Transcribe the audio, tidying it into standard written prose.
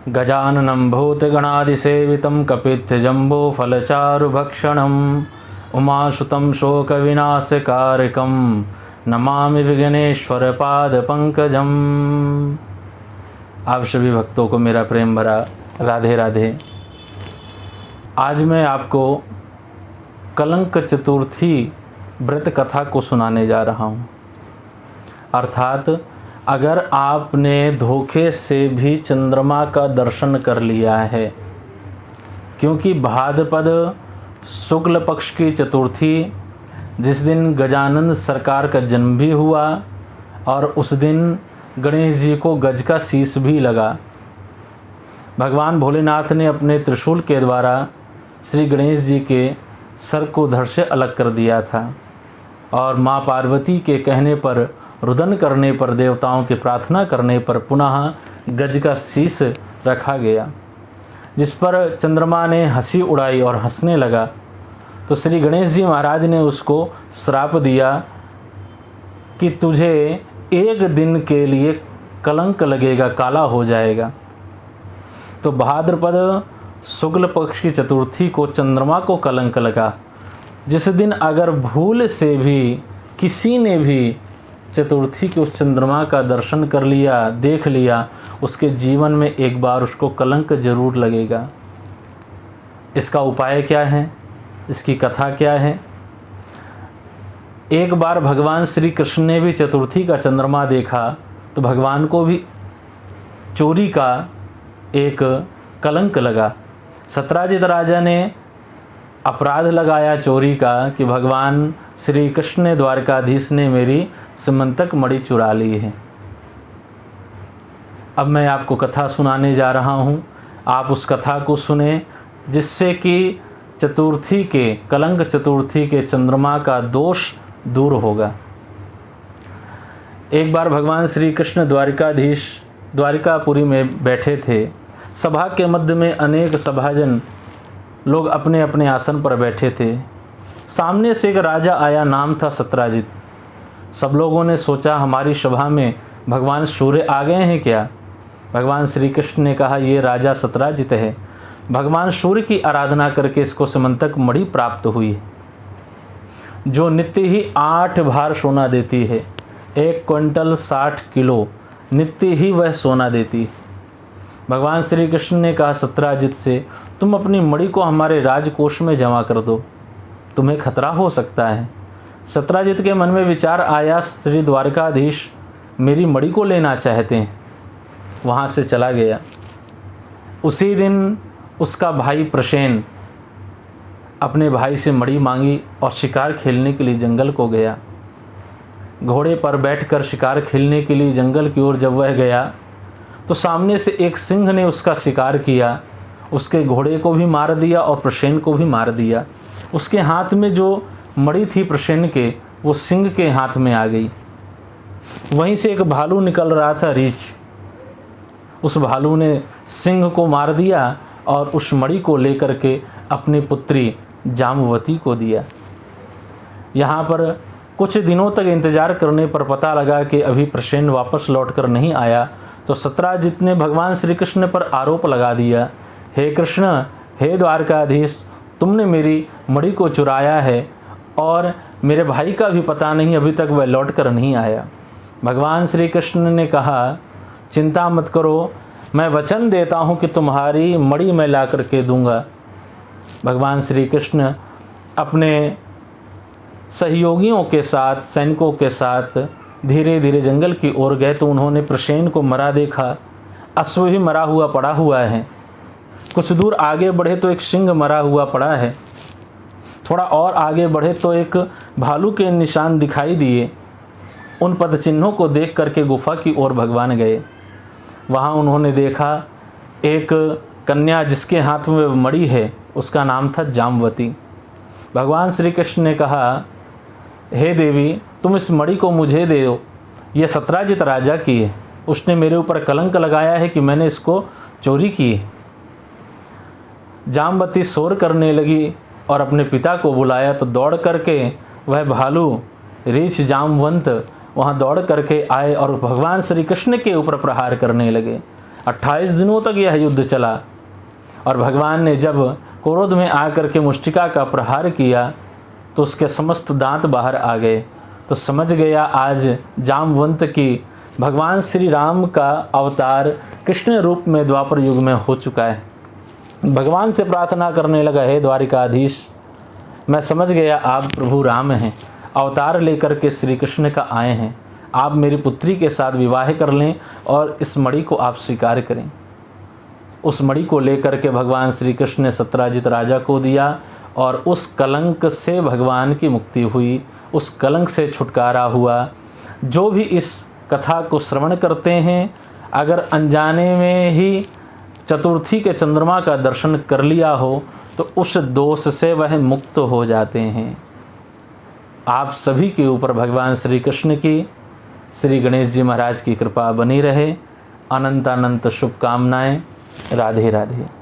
गजाननं भूतगणादिसेवितं कपित्थजम्बूफलचारुभक्षणम् उमासुतं शोकविनाशकारकं नमामि विघ्नेश्वरपादपङ्कजम्। आप सभी भक्तों को मेरा प्रेम भरा राधे राधे। आज मैं आपको कलंक चतुर्थी व्रत कथा को सुनाने जा रहा हूँ। अर्थात अगर आपने धोखे से भी चंद्रमा का दर्शन कर लिया है, क्योंकि भाद्रपद शुक्ल पक्ष की चतुर्थी जिस दिन गजानन सरकार का जन्म भी हुआ और उस दिन गणेश जी को गज का शीश भी लगा। भगवान भोलेनाथ ने अपने त्रिशूल के द्वारा श्री गणेश जी के सर को धड़ से अलग कर दिया था और माँ पार्वती के कहने पर, रुदन करने पर, देवताओं की प्रार्थना करने पर पुनः गज का शीश रखा गया, जिस पर चंद्रमा ने हंसी उड़ाई और हंसने लगा। तो श्री गणेश जी महाराज ने उसको श्राप दिया कि तुझे एक दिन के लिए कलंक लगेगा, काला हो जाएगा। तो भाद्रपद शुक्ल पक्ष की चतुर्थी को चंद्रमा को कलंक लगा। जिस दिन अगर भूल से भी किसी ने भी चतुर्थी के उस चंद्रमा का दर्शन कर लिया, देख लिया, उसके जीवन में एक बार उसको कलंक जरूर लगेगा। इसका उपाय क्या है, इसकी कथा क्या है? एक बार भगवान श्री कृष्ण ने भी चतुर्थी का चंद्रमा देखा तो भगवान को भी चोरी का एक कलंक लगा। सत्राजित राजा ने अपराध लगाया चोरी का कि भगवान श्री कृष्ण ने, द्वारकाधीश ने मेरी सिमंतक मणि चुरा ली है। अब मैं आपको कथा सुनाने जा रहा हूँ, आप उस कथा को सुने, जिससे कि चतुर्थी के, कलंक चतुर्थी के चंद्रमा का दोष दूर होगा। एक बार भगवान श्री कृष्ण द्वारिकाधीश द्वारिकापुरी में बैठे थे। सभा के मध्य में अनेक सभाजन लोग अपने अपने आसन पर बैठे थे। सामने से एक राजा आया, नाम था सत्राजित। सब लोगों ने सोचा हमारी सभा में भगवान सूर्य आ गए हैं क्या? भगवान श्री कृष्ण ने कहा ये राजा सत्राजित है, भगवान सूर्य की आराधना करके इसको सिमंतक मणि प्राप्त हुई, जो नित्य ही 8 भार सोना देती है। 1 क्विंटल 60 किलो नित्य ही वह सोना देती है। भगवान श्री कृष्ण ने कहा सत्राजित से, तुम अपनी मणि को हमारे राजकोष में जमा कर दो, तुम्हें खतरा हो सकता है। सत्राजित के मन में विचार आया, श्री द्वारकाधीश मेरी मणि को लेना चाहते हैं। वहाँ से चला गया। उसी दिन उसका भाई प्रसेन अपने भाई से मणि मांगी और शिकार खेलने के लिए जंगल को गया। घोड़े पर बैठकर शिकार खेलने के लिए जंगल की ओर जब वह गया तो सामने से एक सिंह ने उसका शिकार किया, उसके घोड़े को भी मार दिया और प्रसेन को भी मार दिया। उसके हाथ में जो मणि थी प्रसेन के, वो सिंह के हाथ में आ गई। वहीं से एक भालू निकल रहा था, रीछ। उस भालू ने सिंह को मार दिया और उस मणि को लेकर के अपनी पुत्री जाम्बवती को दिया। यहाँ पर कुछ दिनों तक इंतजार करने पर पता लगा कि अभी प्रसेन वापस लौटकर नहीं आया। तो सत्राजित ने भगवान श्री कृष्ण पर आरोप लगा दिया, हे कृष्ण, हे द्वारकाधीश, तुमने मेरी मणि को चुराया है और मेरे भाई का भी पता नहीं, अभी तक वह लौट कर नहीं आया। भगवान श्री कृष्ण ने कहा चिंता मत करो, मैं वचन देता हूँ कि तुम्हारी मणि मैं ला करके दूंगा। भगवान श्री कृष्ण अपने सहयोगियों के साथ, सैनिकों के साथ धीरे धीरे जंगल की ओर गए तो उन्होंने प्रसेन को मरा देखा। अश्व भी मरा हुआ पड़ा हुआ है। कुछ दूर आगे बढ़े तो एक सिंह मरा हुआ पड़ा है। थोड़ा और आगे बढ़े तो एक भालू के निशान दिखाई दिए। उन पद चिन्हों को देख करके गुफा की ओर भगवान गए। वहाँ उन्होंने देखा एक कन्या जिसके हाथ में मणि है, उसका नाम था जाम्बवती। भगवान श्री कृष्ण ने कहा, हे देवी, तुम इस मणि को मुझे दे दो, ये सत्राजित राजा की है, उसने मेरे ऊपर कलंक लगाया है कि मैंने इसको चोरी की है। जाम्बवती शोर करने लगी और अपने पिता को बुलाया तो दौड़ करके वह भालू रीछ जाम्बवंत वहाँ दौड़ करके आए और भगवान श्री कृष्ण के ऊपर प्रहार करने लगे। 28 दिनों तक यह युद्ध चला और भगवान ने जब क्रोध में आकर के मुष्टिका का प्रहार किया तो उसके समस्त दांत बाहर आ गए। तो समझ गया आज जामवंत की भगवान श्री राम का अवतार कृष्ण रूप में द्वापर युग में हो चुका है। भगवान से प्रार्थना करने लगा, हे द्वारिकाधीश, मैं समझ गया आप प्रभु राम हैं, अवतार लेकर के श्री कृष्ण का आए हैं। आप मेरी पुत्री के साथ विवाह कर लें और इस मणि को आप स्वीकार करें। उस मणि को लेकर के भगवान श्री कृष्ण ने सत्यराजित राजा को दिया और उस कलंक से भगवान की मुक्ति हुई, उस कलंक से छुटकारा हुआ। जो भी इस कथा को श्रवण करते हैं, अगर अनजाने में ही चतुर्थी के चंद्रमा का दर्शन कर लिया हो तो उस दोष से वह मुक्त हो जाते हैं। आप सभी के ऊपर भगवान श्री कृष्ण की, श्री गणेश जी महाराज की कृपा बनी रहे। अनंत अनंत शुभकामनाएं। राधे राधे।